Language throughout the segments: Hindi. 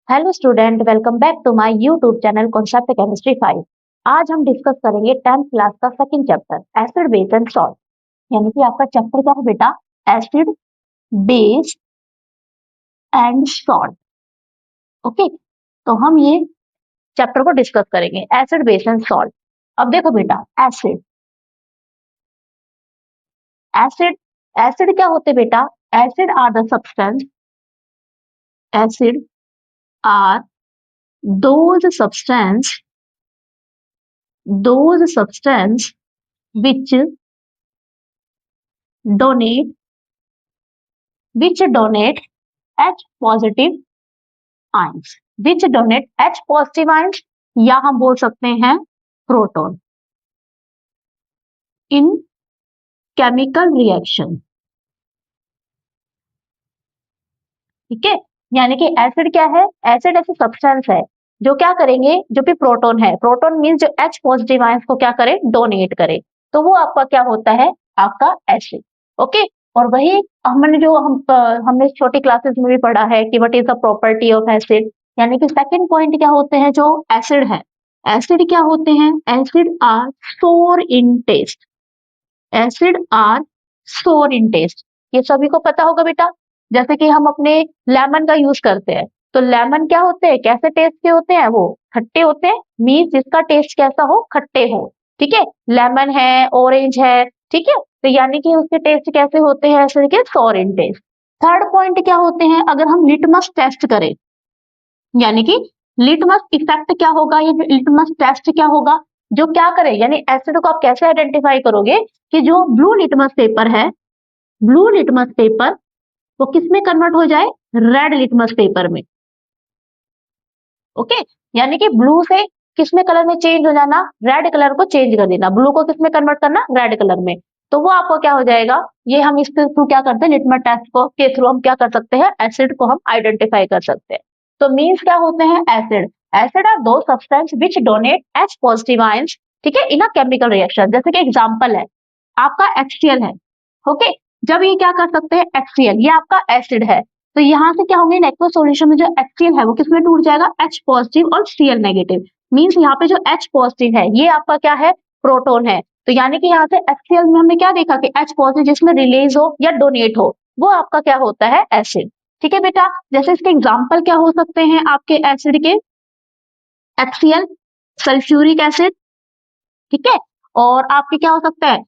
Hello student, welcome back to my YouTube channel concept chemistry 5। आज हम डिस्कस करेंगे 10th क्लास का second chapter acid base and salt. यानी कि आपका चैप्टर क्या है बेटा? Acid base and salt. Okay, तो हम ये चैप्टर को डिस्कस करेंगे एसिड बेस एंड सॉल्ट। अब देखो बेटा, एसिड एसिड एसिड क्या होते बेटा? Acid are the substance acid are those substance which donate H positive ions, या हम बोल सकते हैं प्रोटॉन इन केमिकल रिएक्शन। ठीक है, यानी कि एसिड क्या है? एसिड ऐसे सब्सटेंस है जो क्या करेंगे, जो भी प्रोटॉन है, प्रोटॉन मीन्स जो H पॉजिटिव आयंस को क्या करे, डोनेट करे, तो वो आपका क्या होता है? आपका एसिड। ओके, और वही हमने छोटी क्लासेस में भी पढ़ा है कि what is the property of acid. यानी कि सेकंड पॉइंट क्या होते हैं जो एसिड है? एसिड क्या होते हैं? एसिड आर सोर इन टेस्ट। एसिड आर सोर इन टेस्ट, ये सभी को पता होगा बेटा। जैसे कि हम अपने लेमन का यूज करते हैं, तो लेमन क्या होते हैं, कैसे टेस्ट के होते हैं? वो खट्टे होते हैं, मीन्स जिसका टेस्ट कैसा हो, खट्टे हो। ठीक है, लेमन है, ऑरेंज है, ठीक है, तो यानी कि उसके टेस्ट कैसे होते हैं? एसिड के सोर इन टेस्ट। थर्ड पॉइंट क्या होते हैं? अगर हम लिटमस टेस्ट करें, यानी कि लिटमस इफेक्ट क्या होगा, ये लिटमस टेस्ट क्या होगा, जो क्या करे, यानी एसिड को आप कैसे आइडेंटिफाई करोगे कि जो ब्लू लिटमस पेपर है, ब्लू लिटमस पेपर वो किस में कन्वर्ट हो जाए? रेड लिटमस पेपर में। ओके, यानी कि ब्लू से किस में कलर में चेंज हो जाना? रेड कलर को चेंज कर देना, ब्लू को किस में कन्वर्ट करना? रेड कलर में। तो वो आपको क्या हो जाएगा? ये हम इसके थ्रू क्या करते हैं, लिटमस टेस्ट को के थ्रू हम क्या कर सकते हैं? एसिड को हम आइडेंटिफाई कर सकते हैं। तो मीन्स क्या होते हैं? एसिड एसिड आर दो substance which donate H positive ions, ठीक है, इन अ केमिकल रिएक्शन। जैसे कि एग्जांपल है आपका HCl है। ओके, जब ये क्या कर सकते हैं? HCl, ये आपका एसिड है, तो यहाँ से क्या होंगे, एक्वस सॉल्यूशन में जो HCl है वो किसमें टूट जाएगा? H पॉजिटिव और Cl नेगेटिव। मींस यहाँ पे जो H पॉजिटिव है ये आपका क्या है? प्रोटॉन है। तो यानी कि यहाँ से HCl में हमने क्या देखा कि H पॉजिटिव जिसमें रिलीज हो या डोनेट हो, वो आपका क्या होता है? एसिड। ठीक है बेटा, जैसे इसके एग्जाम्पल क्या हो सकते हैं आपके एसिड के? HCl, सल्फ्यूरिक एसिड, ठीक है, और आपके क्या हो सकता है?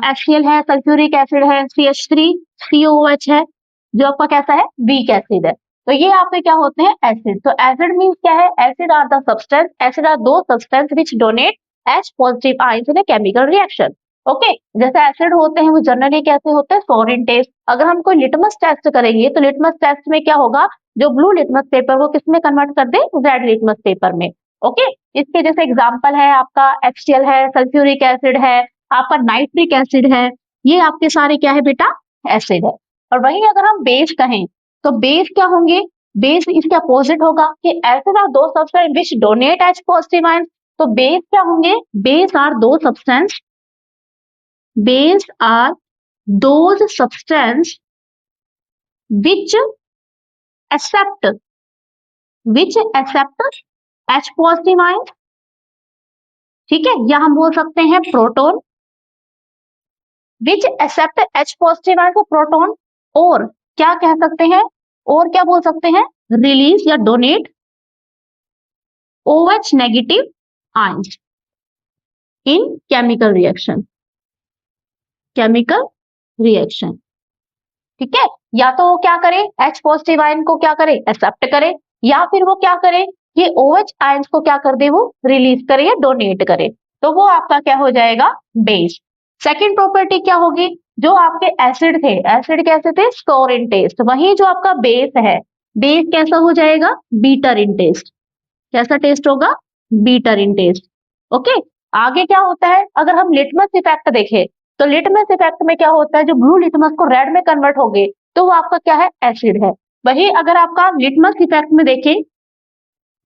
HCl है, सल्फ्यूरिक एसिड है, CH3, COOH है, जो आपका कैसा है? वीक एसिड है। तो ये आपके क्या होते हैं? एसिड। तो एसिड मींस क्या है? Acid are the substance, acid are दो substance which donate H positive ions in a chemical reaction. Okay, जैसे एसिड होते हैं वो जनरली कैसे होते हैं? सोर इन टेस्ट। अगर हम कोई लिटमस टेस्ट करेंगे तो लिटमस टेस्ट में क्या होगा? जो ब्लू लिटमस पेपर वो किसमें कन्वर्ट कर दे? रेड लिटमस पेपर में। ओके, इसके जैसे एग्जाम्पल है आपका HCl है, सल्फ्यूरिक एसिड है, आपका नाइट्रिक एसिड है, ये आपके सारे क्या है बेटा? एसिड है। और वहीं अगर हम बेस कहें तो बेस क्या होंगे? बेस इसके अपोजिट होगा कि एसिड आर दो substance which donate H positive ions. तो बेस क्या होंगे? बेस आर दो substance, base are those substance which accept H positive ions. ठीक है, या हम बोल सकते हैं proton which accept H positive ions of proton, और क्या कह सकते हैं, और क्या बोल सकते हैं? रिलीज या donate OH negative ions in chemical reaction. ठीक है, या तो वो क्या करे? H पॉजिटिव आयन को क्या करे? एक्सेप्ट करे, या फिर वो क्या करे? ये OH आयंस को क्या कर दे? वो रिलीज करे या डोनेट करे। तो वो आपका क्या हो जाएगा? बेस। सेकेंड प्रॉपर्टी क्या होगी? जो आपके एसिड थे, एसिड कैसे थे? सोर इन टेस्ट। वही जो आपका बेस है, बेस कैसा हो जाएगा? बीटर इन टेस्ट। कैसा टेस्ट होगा? बीटर इन टेस्ट। ओके, आगे क्या होता है? अगर हम लिटमस इफेक्ट देखें तो लिटमस इफेक्ट में क्या होता है? जो ब्लू लिटमस को रेड में कन्वर्ट हो गए तो वो आपका क्या है? एसिड है। वही अगर आपका लिटमस इफेक्ट में देखें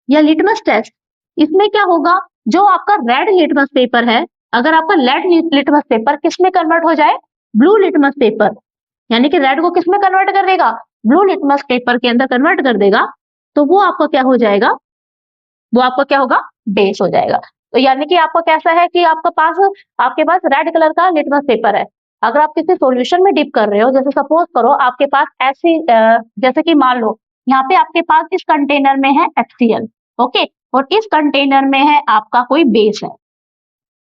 या लिटमस टेस्ट, इसमें क्या होगा? जो आपका रेड लिटमस पेपर है, अगर आपका रेड लिटमस पेपर किस में कन्वर्ट हो जाए? ब्लू लिटमस पेपर, यानी कि रेड को किस में कन्वर्ट कर देगा? ब्लू लिटमस पेपर के अंदर कन्वर्ट कर देगा, तो वो आपका क्या हो जाएगा, वो आपका क्या होगा, बेस हो जाएगा। तो यानी कि आपका कैसा है कि आपके पास रेड कलर का लिटमस पेपर है। अगर आप किसी सॉल्यूशन में डिप कर रहे हो, जैसे सपोज करो आपके पास ऐसी जैसे कि मान लो यहाँ पे आपके पास इस कंटेनर में है HCl, ओके, और इस कंटेनर में है आपका कोई बेस है,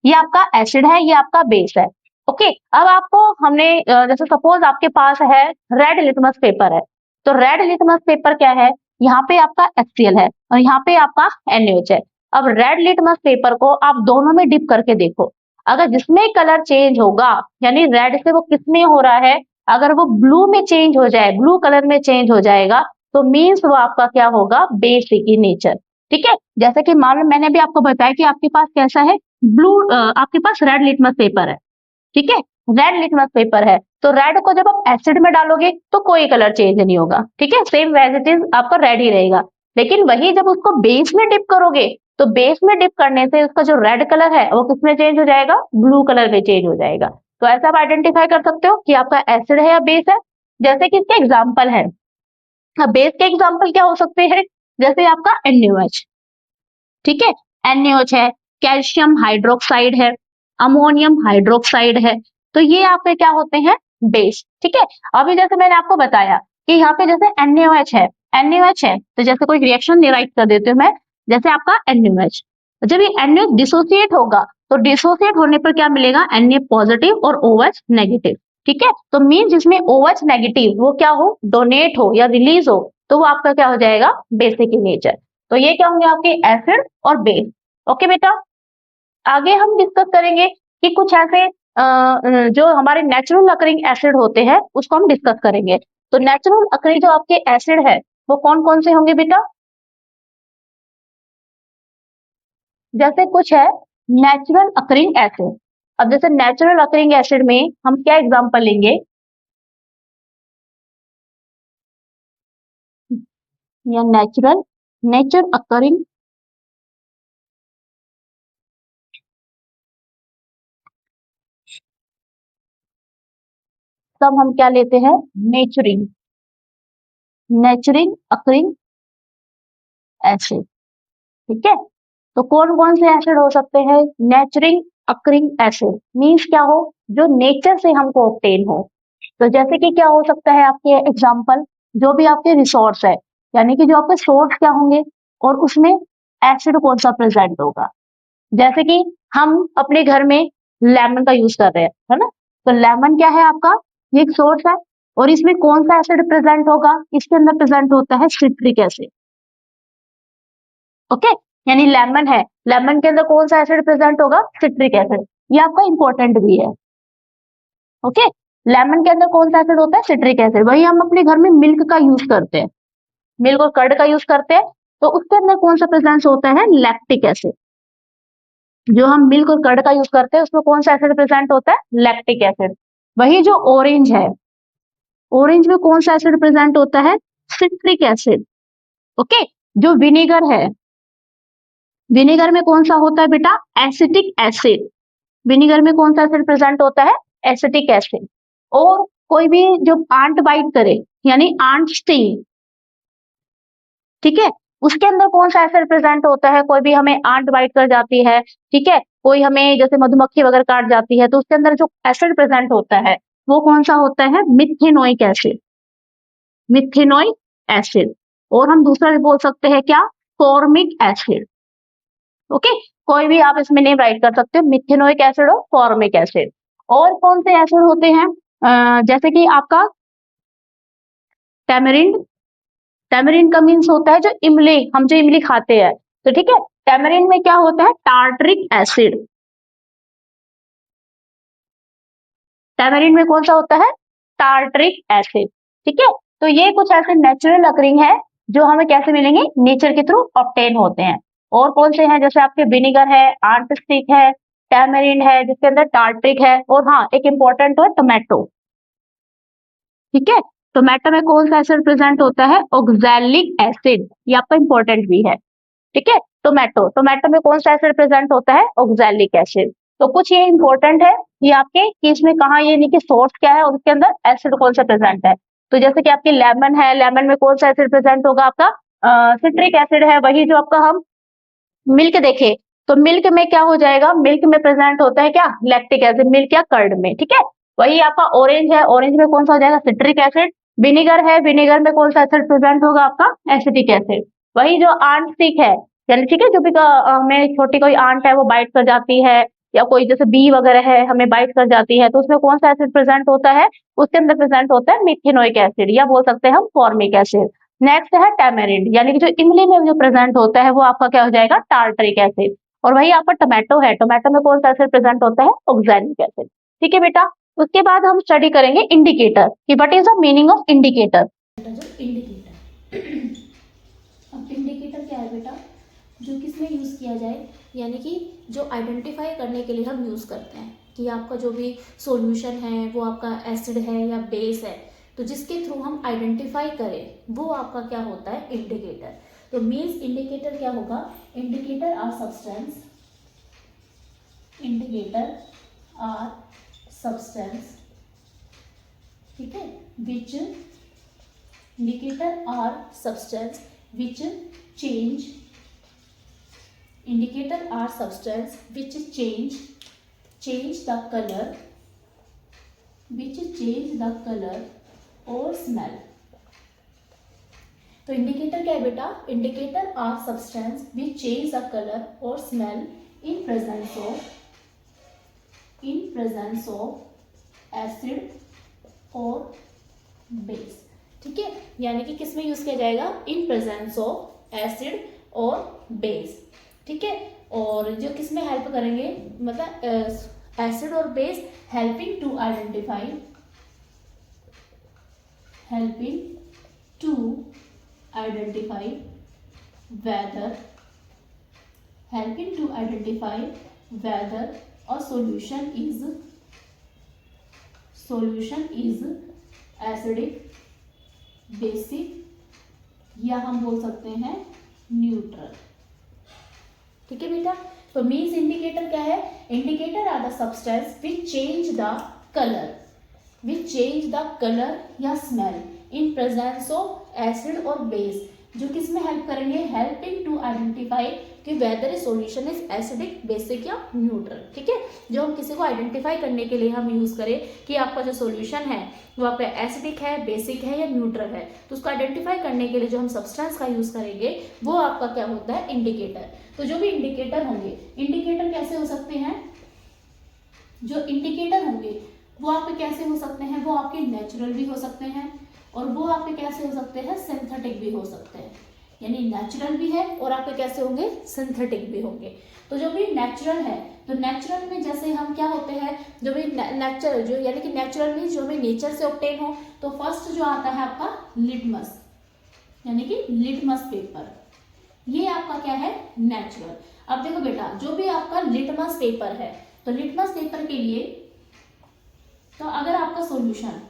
ये आपका एसिड है, ये आपका बेस है, ओके। अब आपको हमने जैसे सपोज आपके पास है रेड लिटमस पेपर है, तो रेड लिटमस पेपर क्या है, यहाँ पे आपका HCl है और यहाँ पे आपका NaOH है। अब रेड लिटमस पेपर को आप दोनों में डिप करके देखो, अगर जिसमें कलर चेंज होगा, यानी रेड से वो किसमें हो रहा है, अगर वो ब्लू में चेंज हो जाए, ब्लू कलर में चेंज हो जाएगा, तो मीन्स वो आपका क्या होगा, बेसिक इन नेचर। ठीक है, जैसे कि मान लो मैंने भी आपको बताया कि आपके पास कैसा है, आपके पास रेड लिटमस पेपर है, ठीक है, रेड लिटमस पेपर है, तो रेड को जब आप एसिड में डालोगे तो कोई कलर चेंज नहीं होगा, ठीक है, सेम एज इट इज आपका रेड ही रहेगा। लेकिन वही जब उसको बेस में डिप करोगे, तो बेस में डिप करने से उसका जो रेड कलर है वो किसमें चेंज हो जाएगा, ब्लू कलर में चेंज हो जाएगा। तो ऐसा आप आइडेंटिफाई कर सकते हो कि आपका एसिड है या बेस है। जैसे कि इसके एग्जाम्पल है, बेस के एग्जाम्पल क्या हो सकते हैं, जैसे आपका NaOH, ठीक है, NaOH है, कैल्शियम हाइड्रोक्साइड है, अमोनियम हाइड्रोक्साइड है, तो ये आपके क्या होते हैं, बेस। ठीक है, अभी जैसे मैंने आपको बताया कि यहाँ पे जैसे NaOH है, NaOH है, तो जैसे कोई रिएक्शन राइट कर देती हूँ मैं, जैसे आपका NaOH, जब ये NaOH डिसोसिएट होगा, तो डिसोसिएट होने पर क्या मिलेगा, Na पॉजिटिव और OH नेगेटिव। ठीक है, तो मीन जिसमें OH नेगेटिव वो क्या हो, डोनेट हो या रिलीज हो, तो वो आपका क्या हो जाएगा, बेसिक इन नेचर। तो ये क्या होंगे आपके एसिड और बेस। ओके बेटा, आगे हम डिस्कस करेंगे कि कुछ ऐसे जो हमारे नेचुरल अकरिंग एसिड होते हैं उसको हम डिस्कस करेंगे। तो नेचुरल अकरिंग जो आपके एसिड है वो कौन कौन से होंगे बेटा, जैसे कुछ है नेचुरल अकरिंग एसिड। अब जैसे नेचुरल अकरिंग एसिड में हम क्या एग्जांपल लेंगे, या नेचर अकरिंग, तब हम क्या लेते हैं, नेचुरिंग, नेचुरिंग अकरिंग एसिड। ठीक है, तो कौन कौन से एसिड हो सकते हैं, नेचरिंग अकरिंग एसिड मीन्स क्या हो, जो नेचर से हमको ऑब्टेन हो। तो जैसे कि क्या हो सकता है आपके एग्जांपल, जो भी आपके रिसोर्स है, यानी कि जो आपके सोर्स क्या होंगे और उसमें एसिड कौन सा प्रेजेंट होगा। जैसे कि हम अपने घर में लेमन का यूज कर रहे हैं, है ना, तो लेमन क्या है आपका, ये एक सोर्स है, और इसमें कौन सा एसिड प्रेजेंट होगा, इसके अंदर प्रेजेंट होता है सिट्रिक एसिड। ओके, यानी लेमन है, लेमन के अंदर कौन सा एसिड प्रेजेंट होगा, सिट्रिक एसिड, ये आपका इंपॉर्टेंट भी है। ओके, लेमन के अंदर कौन सा एसिड होता है, सिट्रिक एसिड। वही हम अपने घर में मिल्क का यूज करते हैं, मिल्क और कर्ड का यूज करते हैं, तो उसके अंदर कौन सा प्रेजेंस होता है, लैक्टिक एसिड। जो हम मिल्क और कर्ड का यूज करते हैं उसमें कौन सा एसिड प्रेजेंट होता है, लैक्टिक एसिड। वही जो ऑरेंज है, ऑरेंज में कौन सा एसिड प्रेजेंट होता है, सिट्रिक एसिड। ओके, जो विनेगर है, विनेगर में कौन सा होता है बेटा, एसिटिक एसिड। विनेगर में कौन सा एसिड प्रेजेंट होता है, एसिटिक एसिड। और कोई भी जो आंट बाइट करे, यानी आंट स्टिंग, ठीक है, उसके अंदर कौन सा एसिड प्रेजेंट होता है, कोई भी हमें आंट बाइट कर जाती है, ठीक है, कोई हमें जैसे मधुमक्खी वगैरह काट जाती है, तो उसके अंदर जो एसिड प्रेजेंट होता है वो कौन सा होता है, मिथेनोइक एसिड, मिथेनोइक एसिड। और हम दूसरा भी बोल सकते हैं क्या, फॉर्मिक एसिड। ओके, कोई भी आप इसमें नेम राइट कर सकते हो, मिथेनोइक एसिड और फॉर्मिक एसिड। और कौन से एसिड होते हैं, जैसे कि आपका टेमरिंड, टेमरिन का मीन्स होता है जो इमली, हम जो इमली खाते हैं, तो ठीक है, टेमरिन में क्या होता है, टार्टरिक एसिड। टेमरिन में कौन सा होता है, टार्टरिक एसिड। ठीक है, तो ये कुछ ऐसे नेचुरल अकरिंग है जो हमें कैसे मिलेंगे, नेचर के थ्रू ऑब्टेन होते हैं। और कौन से हैं, जैसे आपके विनेगर है, आंटिस्टिक है, टेमरिन है जिसके अंदर टार्टरिक है, और हाँ एक इंपॉर्टेंट है टोमेटो। ठीक है, टोमेटो में कौन सा एसिड प्रेजेंट होता है, ऑक्सैलिक एसिड, ये आपका इंपॉर्टेंट भी है। ठीक है, टोमेटो, टोमेटो में कौन सा एसिड प्रेजेंट होता है, ऑक्सैलिक एसिड। तो कुछ ये इंपॉर्टेंट है ये आपके कि इसमें कहा, ये नहीं कि सोर्स क्या है और उसके अंदर एसिड कौन सा प्रेजेंट है। तो जैसे कि आपकी लेमन है, लेमन में कौन सा एसिड प्रेजेंट होगा, आपका सिट्रिक एसिड है, वही जो आपका हम मिल्क देखे तो मिल्क में क्या हो जाएगा, मिल्क में प्रेजेंट होता है क्या, लैक्टिक एसिड, मिल्क या कर्ड में, ठीक है। वही आपका ऑरेंज है, ऑरेंज में कौन सा हो जाएगा, सिट्रिक एसिड। विनेगर है, विनेगर में कौन सा एसिड प्रेजेंट होगा, आपका एसिटिक एसिड। वही जो आंट स्टिक है, यानी ठीक है, जो भी हमें छोटी कोई आंट है वो बाइट कर जाती है, या कोई जैसे बी वगैरह है हमें बाइट कर जाती है, तो उसमें कौन सा एसिड प्रेजेंट होता है, उसके अंदर प्रेजेंट होता है मिथेनोइक एसिड, या बोल सकते हैं हम फॉर्मिक एसिड। नेक्स्ट है टैमेरिंड, यानी कि जो इमली में जो प्रेजेंट होता है वो आपका क्या हो जाएगा, टार्टरिक एसिड। और वही आपका टोमेटो है, टोमेटो में कौन सा एसिड प्रेजेंट होता है, ऑक्सैलिक एसिड। ठीक है बेटा। उसके बाद हम स्टडी करेंगे इंडिकेटर कि what is the meaning of indicator. जो इंडिकेटर अब इंडिकेटर क्या है बेटा, जो किस में यूज़ किया जाए, यानी कि जो आइडेंटिफाई करने के लिए हम यूज़ करते हैं कि आपका जो भी सॉल्यूशन है वो आपका एसिड है या बेस है, तो जिसके थ्रू हम आइडेंटिफाई करें वो आपका क्या होता है, इंडिकेटर। तो मीन्स इंडिकेटर क्या होगा, indicator are substance, indicator are substance, ठीक है, which indicator are substance which change, indicator are substance which change the color, which change the color or smell। तो इंडिकेटर क्या है बेटा, indicator are substance which change the colour और smell in presence of acid और बेस। ठीक है, यानी कि किस में यूज किया जाएगा, इन प्रेजेंस ऑफ एसिड और बेस। ठीक है, और जो किस में हेल्प करेंगे, मतलब एसिड और बेस helping to identify whether a solution is acidic, basic या हम बोल सकते हैं न्यूट्रल। ठीक है बेटा, तो मीन्स इंडिकेटर क्या है, indicator are the substance which change the colour या smell in presence of acid और बेस, जो किस में हेल्प करेंगे, हेल्पिंग टू आइडेंटिफाई कि whether is solution is acidic, basic या न्यूट्रल। ठीक है, जो हम किसी को आइडेंटिफाई करने के लिए हम यूज करें कि आपका जो सॉल्यूशन है वो आपका एसिडिक है, बेसिक है या न्यूट्रल है, तो उसको आइडेंटिफाई करने के लिए जो हम सब्सटेंस का यूज करेंगे वो आपका क्या होता है, इंडिकेटर। तो जो भी इंडिकेटर होंगे, इंडिकेटर कैसे हो सकते हैं, जो इंडिकेटर होंगे वो आपके कैसे हो सकते हैं, वो आपके नेचुरल भी हो सकते हैं और वो आपके कैसे हो सकते हैं, सिंथेटिक भी हो सकते हैं। यानी नेचुरल भी है और आपके कैसे होंगे, सिंथेटिक भी होंगे। तो जो भी नेचुरल है, तो नेचुरल में जैसे हम क्या होते हैं, जो भी नेचुरल जो यानी कि नेचुरल में जो हमें नेचर से ऑब्टेन हो, तो फर्स्ट जो आता है आपका लिटमस, यानी कि लिटमस पेपर, ये आपका क्या है, नेचुरल। अब देखो बेटा, जो भी आपका लिटमस पेपर है, तो लिटमस पेपर के लिए तो अगर आपका सॉल्यूशन,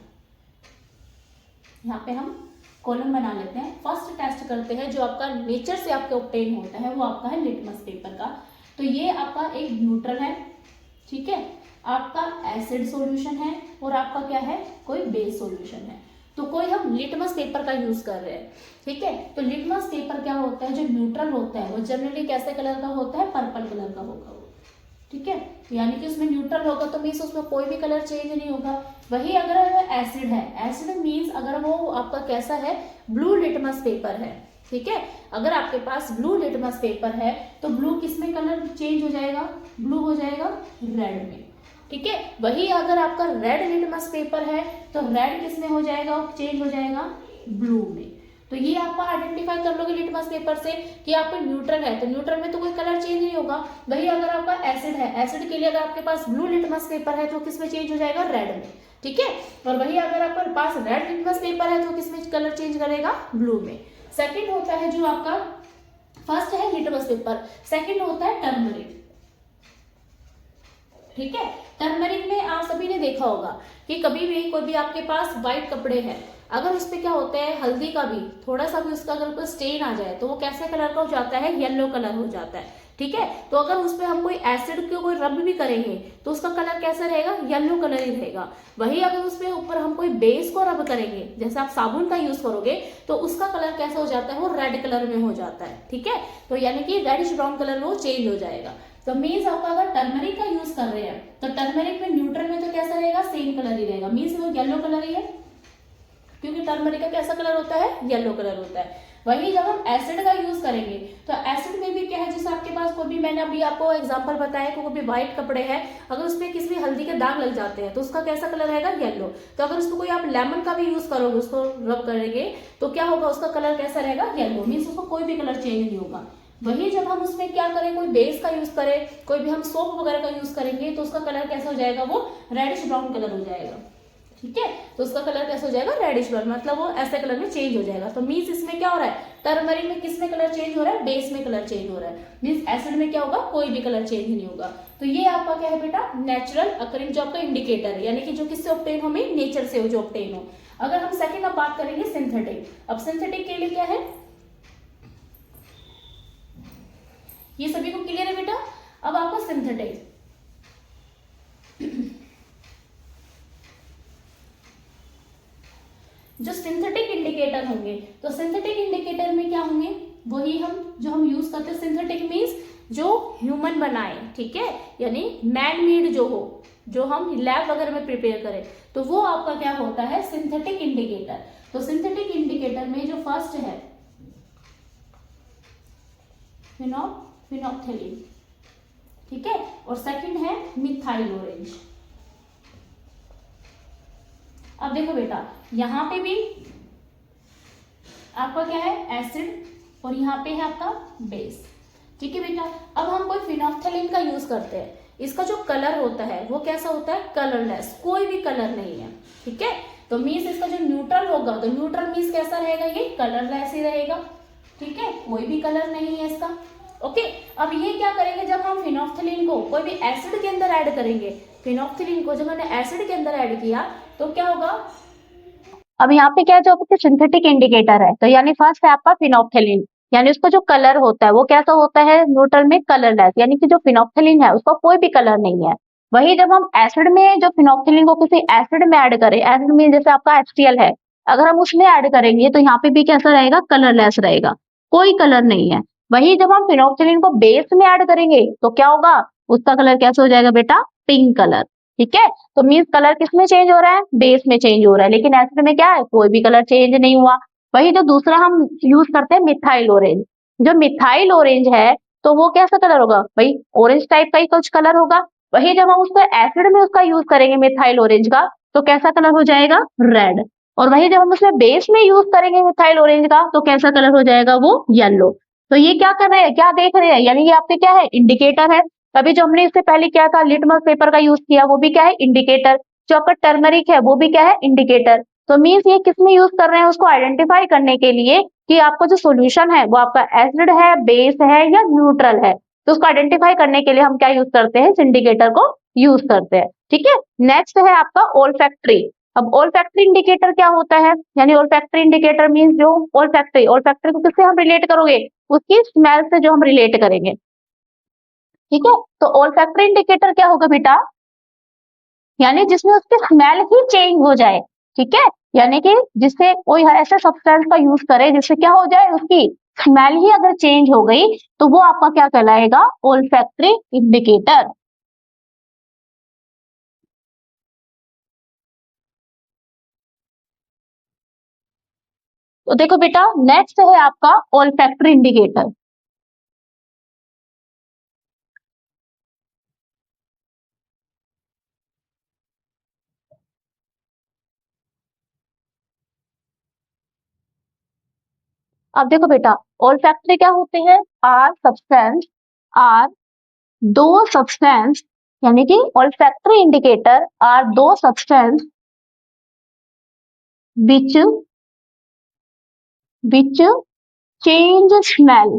यहाँ पे हम कॉलम बना लेते हैं, फर्स्ट टेस्ट करते हैं जो आपका नेचर से आपके ऑब्टेन होता है वो आपका है लिटमस पेपर का। तो ये आपका एक न्यूट्रल है, ठीक है, आपका एसिड सॉल्यूशन है और आपका क्या है, कोई बेस सॉल्यूशन है। तो कोई हम लिटमस पेपर का यूज कर रहे हैं, ठीक है। तो लिटमस पेपर क्या होता है, जो न्यूट्रल होता है वो जनरली कैसे कलर का होता है, पर्पल कलर का होगा वो, ठीक है। यानी कि उसमें न्यूट्रल होगा तो मीन्स उसमें कोई भी कलर चेंज नहीं होगा। वही अगर एसिड है, एसिड मीन्स अगर वो आपका कैसा है, ब्लू लिटमस पेपर है, ठीक है। अगर आपके पास ब्लू लिटमस पेपर है तो ब्लू किस में कलर चेंज हो जाएगा, ब्लू हो जाएगा रेड में, ठीक है। वही अगर आपका रेड लिटमस पेपर है तो रेड किस में हो जाएगा, चेंज हो जाएगा ब्लू में। तो ये आप आइडेंटिफाई कर लोगे लिटमस पेपर से कि आपका न्यूट्रल है, तो न्यूट्रल में तो कोई कलर चेंज नहीं होगा। वही अगर आपका एसिड है, एसिड के लिए अगर आपके पास ब्लू लिटमस पेपर है तो किस में चेंज हो जाएगा, रेड में, ठीक है। और वही अगर आपके पास रेड लिटमस पेपर है तो किस में कलर चेंज करेगा, ब्लू में। सेकेंड होता है जो आपका, फर्स्ट है लिटमस पेपर, सेकेंड होता है टर्मरिक, ठीक है। टर्मरिक में आप सभी ने देखा होगा कि कभी भी कोई भी आपके पास व्हाइट कपड़े हैं, अगर उस पर क्या होता है, हल्दी का भी थोड़ा सा भी उसका अगर कोई स्टेन आ जाए तो वो कैसे कलर का हो जाता है, येलो कलर हो जाता है, ठीक है। तो अगर उस पर हम कोई एसिड को कोई रब भी करेंगे तो उसका कलर कैसा रहेगा, येलो कलर ही रहेगा। वही अगर उस पे ऊपर हम कोई बेस को रब करेंगे, जैसे आप साबुन का यूज करोगे, तो उसका कलर कैसा हो जाता है, वो रेड कलर में हो जाता है। ठीक है, तो यानी कि रेडिश ब्राउन कलर में वो चेंज हो जाएगा। तो मीन्स आपका अगर टर्मरिक का यूज कर रहे हैं तो टर्मरिक में न्यूट्रल में तो कैसा रहेगा, सेम कलर ही रहेगा, मीन्स वो येलो कलर ही है, क्योंकि टर्मरिक का कैसा कलर होता है, येलो कलर होता है। वही जब हम एसिड का यूज करेंगे तो एसिड में भी क्या है, जैसे आपके पास कोई भी, मैंने अभी आपको एग्जांपल बताया कि कोई भी व्हाइट कपड़े हैं, अगर उसमें किसी भी हल्दी के दाग लग जाते हैं तो उसका कैसा कलर रहेगा, येलो। तो अगर उसको कोई आप लेमन का भी यूज करोगे, उसको रब करेंगे तो क्या होगा, उसका कलर कैसा रहेगा, येलो, मीन्स उसको कोई भी कलर चेंज नहीं होगा। वही जब हम उसमें क्या करें, कोई बेस का यूज करें, कोई भी हम सोप वगैरह का यूज करेंगे तो उसका कलर कैसा हो जाएगा, वो रेडिश ब्राउन कलर हो जाएगा। ठीक है, तो उसका कलर कैसा हो जाएगा, रेडिश ब्राउन, मतलब वो ऐसे कलर में चेंज हो जाएगा। तो मीन्स इसमें क्या हो रहा है, टर्मरिक में किस में कलर चेंज हो रहा है, बेस में कलर चेंज हो रहा है। मीन्स एसिड में क्या होगा, कोई भी कलर चेंज नहीं होगा। तो ये आपका क्या है बेटा, नेचुरल अकरिंग जो आपका इंडिकेटर है, यानी कि जो किससे ऑब्टेन हो, हमें नेचर से जो ऑब्टेन हो। अगर हम सेकेंड अब बात करेंगे सिंथेटिक। अब सिंथेटिक के लिए क्या है, ये सभी को क्लियर है बेटा। अब आपका सिंथेटिक, जो सिंथेटिक इंडिकेटर होंगे, तो सिंथेटिक इंडिकेटर में क्या होंगे, वही हम जो हम यूज करते हैं, सिंथेटिक मीन्स जो ह्यूमन बनाए, ठीक है, यानी मैन मेड जो हो, जो हम लैब वगैरह में प्रिपेयर करें, तो वो आपका क्या होता है, सिंथेटिक इंडिकेटर। तो सिंथेटिक इंडिकेटर में जो फर्स्ट है फिनोप्थेलिन, ठीक है, और सेकंड है मिथाइल ऑरेंज। अब देखो बेटा, यहां पे भी आपका क्या है, एसिड, और यहाँ पे है आपका बेस। ठीक है बेटा, अब हम कोई फिनोप्थेलिन का यूज करते हैं, इसका जो कलर होता है वो कैसा होता है, कलरलेस, कोई भी कलर नहीं है। ठीक है, तो मीन्स इसका जो न्यूट्रल होगा, तो न्यूट्रल मीन्स कैसा रहेगा, ये कलरलेस ही रहेगा। ठीक है, कोई भी कलर नहीं है इसका। ओके, अब ये क्या करेंगे, जब हम फिनोप्थेलिन को कोई भी एसिड के अंदर ऐड करेंगे, फिनोप्थेलिन को जब हमने एसिड के अंदर ऐड किया तो क्या होगा, अब यहाँ पे क्या है, जो आपके सिंथेटिक इंडिकेटर है, तो यानी फर्स्ट है आपका फिनोप्थेलिन, यानी उसका जो कलर होता है वो कैसा होता है, न्यूट्रल में कलरलेस, यानी कि जो फिनोप्थेलिन है उसका कोई भी कलर नहीं है। वही जब हम एसिड में जो फिनोप्थेलिन को किसी एसिड में ऐड करें, एसिड में जैसे आपका HCl है, अगर हम उसमें ऐड करेंगे तो यहाँ पे भी कैसा रहेगा, कलरलेस रहेगा, कोई कलर नहीं है। वही जब हम फिनोप्थेलिन को बेस में ऐड करेंगे तो क्या होगा, उसका कलर कैसा हो जाएगा बेटा, पिंक कलर। ठीक है, तो मीन्स कलर किसमें चेंज हो रहा है, बेस में चेंज हो रहा है, लेकिन एसिड में क्या है, कोई भी कलर चेंज नहीं हुआ। वही जो दूसरा हम यूज करते हैं मिथाइल ऑरेंज, जो मिथाइल ऑरेंज है तो वो कैसा कलर होगा, भाई ऑरेंज टाइप का ही कुछ कलर होगा। वही जब हम उसको एसिड में उसका यूज करेंगे मिथाइल ऑरेंज का, तो कैसा कलर हो जाएगा, रेड। और वही जब हम उसमें बेस में यूज करेंगे मिथाइल ऑरेंज का, तो कैसा कलर हो जाएगा, वो येलो। तो ये क्या कर रहे हैं, क्या देख रहे हैं, यानी ये आपके क्या है, इंडिकेटर है। अभी जो हमने इससे पहले किया था, लिटमस पेपर का यूज किया, वो भी क्या है, इंडिकेटर। जो आपका टर्मरिक है वो भी क्या है, इंडिकेटर। तो मीन्स ये किसमें यूज कर रहे हैं, उसको आइडेंटिफाई करने के लिए कि आपका जो सोल्यूशन है वो आपका एसिड है, बेस है या न्यूट्रल है। तो उसको आइडेंटिफाई करने के लिए हम क्या यूज करते हैं, इस इंडिकेटर को यूज करते हैं। ठीक है, नेक्स्ट है आपका ओल्फैक्टरी। अब ओल्फैक्टरी इंडिकेटर क्या होता है, यानी ओल्फैक्टरी इंडिकेटर मीन्स जो ओल्फैक्टरी, ओल्फैक्टरी को किससे हम रिलेट करोगे, उसकी स्मेल से जो हम रिलेट करेंगे। ठीक है, तो ओल्फैक्टरी इंडिकेटर क्या होगा बेटा, यानी जिसमें उसकी स्मेल ही चेंज हो जाए। ठीक है, यानी कि जिससे कोई ऐसे सब्सटेंस का यूज करे जिससे क्या हो जाए, उसकी स्मेल ही अगर चेंज हो गई तो वो आपका क्या कहलाएगा, ओल्फैक्टरी इंडिकेटर। तो देखो बेटा, नेक्स्ट है आपका ओल्फैक्टरी इंडिकेटर। अब देखो बेटा, ओल्फैक्टरी क्या होते हैं, आर सब्सटेंस, आर दो सब्सटेंस, यानी कि ओल्फैक्टरी इंडिकेटर आर दो substance which which change smell,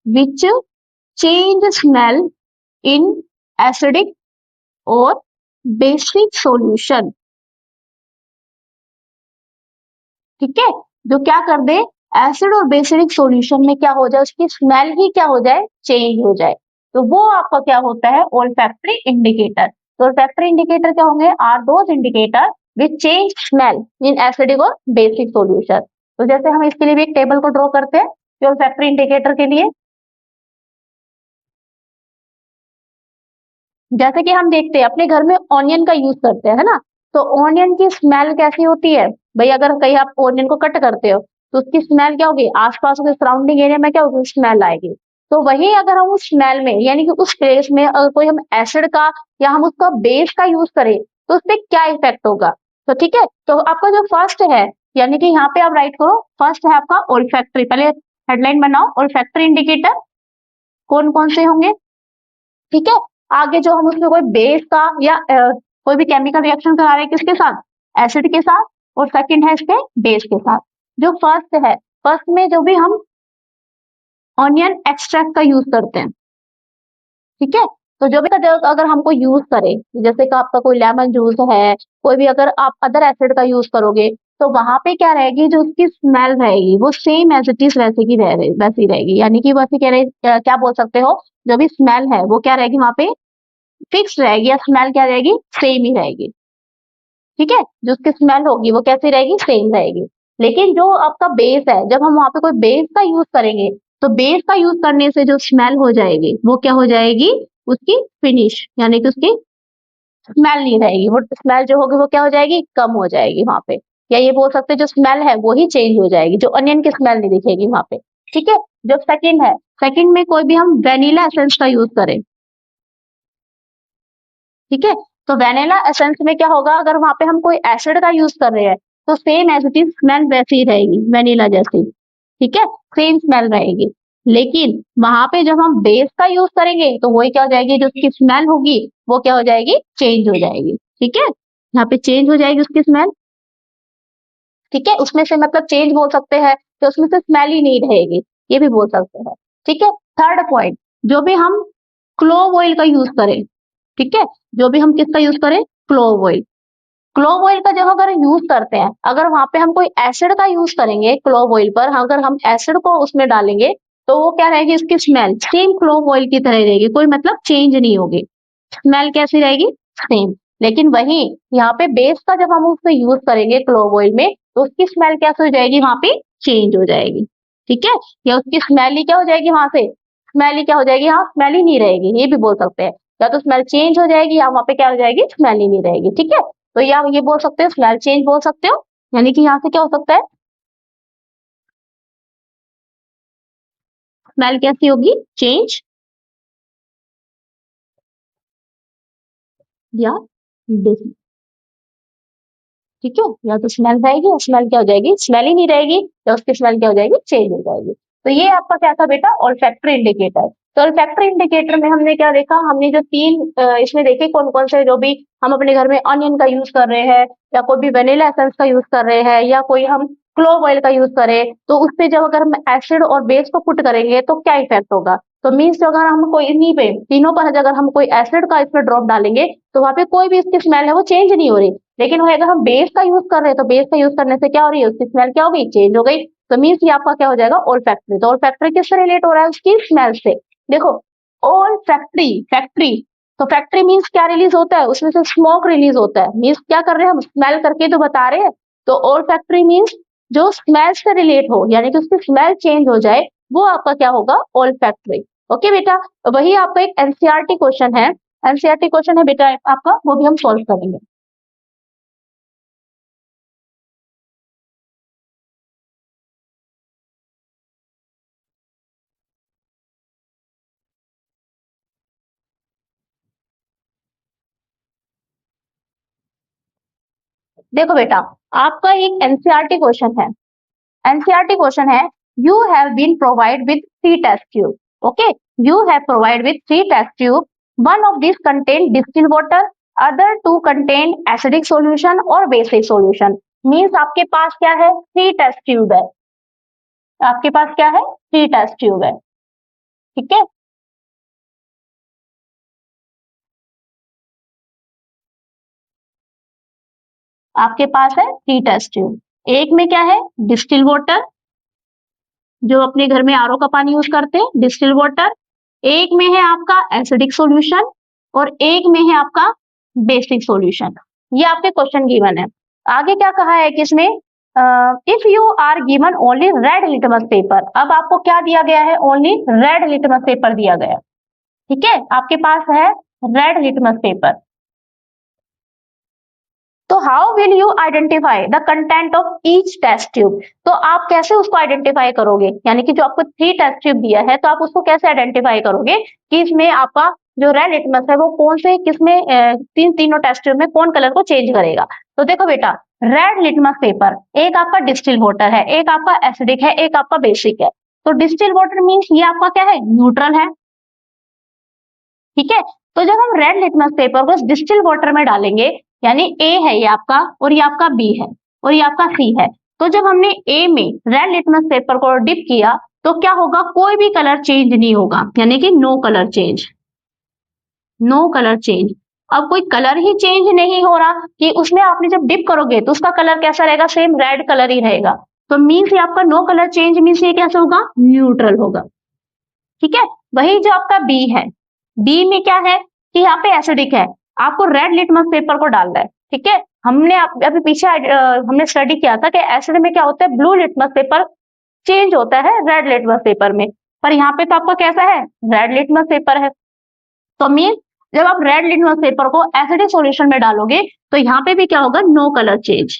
which change smell in acidic or basic solution। ठीक है, जो क्या कर दे, एसिड और बेसिक सॉल्यूशन में क्या हो जाए, उसकी स्मेल ही क्या हो जाए, चेंज हो जाए, तो वो आपका क्या होता है, ओल्फैक्टरी इंडिकेटर। तो ओल्फैक्टरी इंडिकेटर क्या होंगे, are those indicator which change smell in acidic और बेसिक सॉल्यूशन। तो जैसे हम इसके लिए भी एक टेबल को ड्रॉ करते हैं ओल्फैक्टरी इंडिकेटर के लिए। जैसे कि हम देखते हैं अपने घर में ऑनियन का यूज करते हैं, है ना, तो ऑनियन की स्मेल कैसी होती है भाई, अगर कहीं आप ऑनियन को कट करते हो तो उसकी स्मेल क्या होगी, आसपास के सराउंडिंग एरिया में क्या होगी, स्मेल आएगी। तो वही अगर हम उस स्मेल में यानी कि उस प्लेस में अगर कोई हम एसिड का या हम उसका बेस का यूज करें तो उससे क्या इफेक्ट होगा। तो ठीक है, तो आपका जो फर्स्ट है, यानी कि यहाँ पे आप राइट करो, फर्स्ट है आपका ओल्फैक्टरी, पहले हेडलाइन बनाओ, ओल्फैक्टरी इंडिकेटर कौन कौन से होंगे, ठीक है। आगे जो हम उसमें कोई बेस का या कोई भी केमिकल रिएक्शन करा रहे हैं किसके साथ, एसिड के साथ, और सेकंड है इसके बेस के साथ। जो फर्स्ट है, फर्स्ट में जो भी हम ऑनियन एक्सट्रैक्ट का यूज करते हैं, ठीक है। तो जो भी अगर हमको यूज करें, जैसे कि आपका कोई लेमन जूस है, कोई भी अगर आप अदर एसिड का यूज करोगे तो वहां पे क्या रहेगी, जो उसकी स्मेल रहेगी वो सेम एज इट इज वैसे की रह वैसी रहेगी, यानी कि वैसे कह रहे क्या बोल सकते हो, जो भी स्मेल है वो क्या रहेगी वहां पे फिक्स रहेगी, या स्मेल क्या रहेगी, सेम ही रहेगी, ठीक है। जो उसकी स्मेल होगी वो कैसी रहेगी, सेम रहेगी। लेकिन जो आपका बेस है, जब हम वहां पे कोई बेस का यूज करेंगे तो बेस का यूज करने से जो स्मेल हो जाएगी वो क्या हो जाएगी, उसकी फिनिश, यानी कि उसकी स्मेल नहीं रहेगी, वो स्मेल जो होगी वो क्या हो जाएगी, कम हो जाएगी वहां पे। या ये बोल सकते हैं जो स्मेल है वो ही चेंज हो जाएगी, जो अनियन की स्मेल नहीं दिखेगी वहां पे, ठीक है। जो सेकंड है, सेकंड में कोई भी हम वेनिला एसेंस का यूज करें, ठीक है, तो वेनिला एसेंस में क्या होगा, अगर वहां पे हम कोई एसिड का यूज कर रहे हैं तो same as it is smell वैसी ही रहेगी, वेनिला जैसी, ठीक है, सेम स्मेल रहेगी। लेकिन वहां पे जब हम बेस का यूज करेंगे तो वही क्या हो जाएगी, जो उसकी स्मेल होगी वो क्या हो जाएगी, चेंज हो जाएगी, ठीक है। यहाँ पे चेंज हो जाएगी उसकी स्मेल, ठीक है, उसमें से मतलब चेंज बोल सकते हैं कि उसमें से स्मेल ही नहीं रहेगी, ये भी बोल सकते हैं, ठीक है। थर्ड पॉइंट, जो भी हम क्लोव ऑयल का यूज करें, ठीक है, जो भी हम किसका यूज करें, क्लोव ऑयल, क्लोव ऑयल का जब अगर यूज करते हैं, अगर वहां पे हम कोई एसिड का यूज करेंगे क्लोव ऑयल पर, अगर हम एसिड को उसमें डालेंगे तो वो क्या रहेगी, उसकी स्मेल सेम क्लोव ऑयल की तरह रहेगी, कोई मतलब चेंज नहीं होगी, स्मेल कैसी रहेगी, सेम। लेकिन वही यहाँ पे बेस का जब हम उसको यूज करेंगे क्लोव ऑयल में तो उसकी स्मेल कैसे हो जाएगी, वहां पे चेंज हो जाएगी, ठीक है। या उसकी स्मेल ही क्या हो जाएगी, वहां से स्मेल ही क्या हो जाएगी, हाँ स्मेल ही नहीं रहेगी, ये भी बोल सकते हैं, या तो स्मेल चेंज हो जाएगी या वहां पे क्या हो जाएगी, स्मेल ही नहीं रहेगी, ठीक है। तो या ये बोल सकते हो स्मेल चेंज बोल सकते हो, यानी कि यहाँ से क्या हो सकता है, स्मेल कैसी होगी, चेंज, या ठीक है, या तो स्मेल रहेगी और स्मेल क्या हो जाएगी, स्मेल ही नहीं रहेगी, या उसकी स्मेल क्या हो जाएगी, चेंज हो जाएगी। तो ये आपका क्या था बेटा, ऑल्फैक्टरी इंडिकेटर। तो ऑल्फैक्टरी इंडिकेटर में हमने क्या देखा, हमने जो तीन इसमें देखे कौन कौन से, जो भी हम अपने घर में अनियन का यूज कर रहे हैं, या कोई भी वेनिला एसेंस का यूज कर रहे हैं, या कोई हम क्लोव ऑयल का यूज करें, तो उससे जब अगर हम एसिड और बेस को पुट करेंगे तो क्या इफेक्ट होगा। तो मीन्स अगर हम कोई इन्हीं पे तीनों पर अगर हम कोई एसिड का इसमें ड्रॉप डालेंगे तो वहां पे कोई भी इसकी स्मेल है वो चेंज नहीं हो रही। लेकिन वही अगर हम बेस का यूज कर रहे हैं तो बेस का यूज करने से क्या हो रही है, उसकी स्मेल क्या हो गई, चेंज हो गई। तो मीन्स ये आपका क्या हो जाएगा, ओल फैक्ट्री। तो ओल फैक्ट्री किससे रिलेट हो रहा है, उसकी स्मेल से। देखो ओल फैक्ट्री, फैक्ट्री, तो फैक्ट्री मीन्स क्या रिलीज होता है, उसमें से स्मोक रिलीज होता है, मीन्स क्या कर रहे हैं हम, स्मेल करके तो बता रहे हैं। तो ओल फैक्ट्री मीन्स जो स्मेल से रिलेट हो, यानी कि उसकी स्मेल चेंज हो जाए, वो आपका क्या होगा, ओल फैक्ट्री। ओके बेटा, वही आपका एक एनसीईआरटी क्वेश्चन है, एनसीईआरटी क्वेश्चन है बेटा आपका, वो भी हम सॉल्व करेंगे। देखो बेटा, आपका एक एनसीईआरटी क्वेश्चन है, एनसीईआरटी क्वेश्चन है, you have been provide with 3 test tube, okay, you have provide with 3 test tube, one of this contain distil water, other two contain acidic solution और बेसिक सॉल्यूशन। मींस आपके पास क्या है, 3 टेस्ट ट्यूब है, आपके पास क्या है, 3 टेस्ट ट्यूब है, ठीक है। आपके पास है 3 टेस्ट ट्यूब, एक में क्या है, डिस्टिल वाटर, जो अपने घर में आरओ का पानी यूज करते हैं, डिस्टिल वाटर। एक में है आपका एसिडिक सॉल्यूशन और एक में है आपका बेसिक सॉल्यूशन। ये आपके क्वेश्चन गिवन है। आगे क्या कहा है कि इसमें if you are given only red litmus paper, अब आपको क्या दिया गया है, ओनली रेड लिटमस पेपर दिया गया, ठीक है, आपके पास है रेड लिटमस पेपर। तो how will you identify the content of each test tube, तो आप कैसे उसको आइडेंटिफाई करोगे, यानी कि जो आपको 3 टेस्ट ट्यूब दिया है तो आप उसको कैसे आइडेंटिफाई करोगे कि इसमें आपका जो रेड लिटमस है वो कौन से किसमें तीनों टेस्ट ट्यूब में कौन कलर को चेंज करेगा। तो देखो बेटा, रेड लिटमस पेपर एक आपका डिस्टिल वाटर है, एक आपका एसिडिक है, एक आपका बेसिक है। तो डिस्टिल वाटर मीन्स ये आपका क्या है, न्यूट्रल है, ठीक है। तो जब हम रेड लिटमस पेपर को डिस्टिल वाटर में डालेंगे, यानी ए है ये आपका और ये आपका बी है और ये आपका सी है, तो जब हमने ए में रेड लिटमस पेपर को डिप किया तो क्या होगा, कोई भी कलर चेंज नहीं होगा, यानी कि no colour change, no colour change. अब कोई कलर ही चेंज नहीं हो रहा कि उसमें आपने जब डिप करोगे तो उसका कलर कैसा रहेगा, सेम रेड कलर ही रहेगा। तो मीन्स ये आपका नो कलर चेंज मीन्स ये कैसा होगा, न्यूट्रल होगा, ठीक है। वही जो आपका बी है, बी में क्या है कि यहाँ पे एसिडिक है, आपको रेड लिटमस पेपर को डालना है, ठीक है। हमने अभी पीछे हमने स्टडी किया था कि एसिड में क्या होता है, ब्लू लिटमस पेपर चेंज होता है रेड लिटमस पेपर में, पर यहाँ पे तो आपका कैसा है, रेड लिटमस पेपर है। तो मीन जब आप रेड लिटमस पेपर को एसिडिक सॉल्यूशन में डालोगे तो यहाँ पे भी क्या होगा, नो कलर चेंज,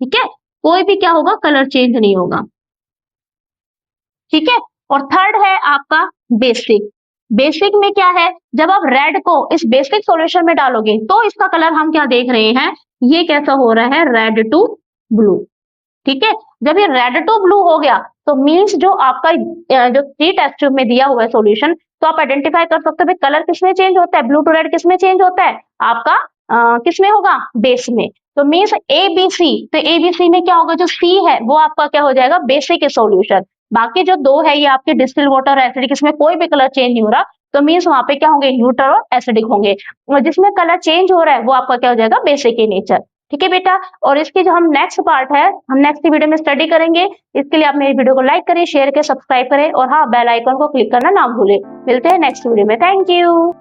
ठीक है, कोई भी क्या होगा, कलर चेंज नहीं होगा, ठीक है। और थर्ड है आपका बेसिक। बेसिक में क्या है, जब आप रेड को इस बेसिक सॉल्यूशन में डालोगे तो इसका कलर हम क्या देख रहे हैं, ये कैसा हो रहा है, रेड टू ब्लू, ठीक है। जब ये रेड टू ब्लू हो गया तो मीन्स जो आपका जो 3 टेस्ट ट्यूब में दिया हुआ है सॉल्यूशन, तो आप आइडेंटिफाई कर सकते हो कलर किसमें चेंज होता है, ब्लू टू रेड किसमें चेंज होता है, आपका किसमें होगा, बेस में। तो मीन्स ए बी सी, तो ए बी सी में क्या होगा, जो सी है वो आपका क्या हो जाएगा, बेसिक सॉल्यूशन। बाकी जो 2 है ये आपके डिस्टिल वाटर एसिडिक, इसमें कोई भी कलर चेंज नहीं हो रहा, तो मीन्स वहां पे क्या होंगे, न्यूट्रल और एसिडिक होंगे। और जिसमें कलर चेंज हो रहा है वो आपका क्या हो जाएगा, बेसिक इन नेचर, ठीक है बेटा। और इसकी जो हम नेक्स्ट पार्ट है, हम नेक्स्ट वीडियो में स्टडी करेंगे। इसके लिए आप मेरी वीडियो को लाइक करें, शेयर करें, सब्सक्राइब करें और हाँ, बेल आइकन को क्लिक करना ना भूलें। मिलते हैं नेक्स्ट वीडियो में, थैंक यू।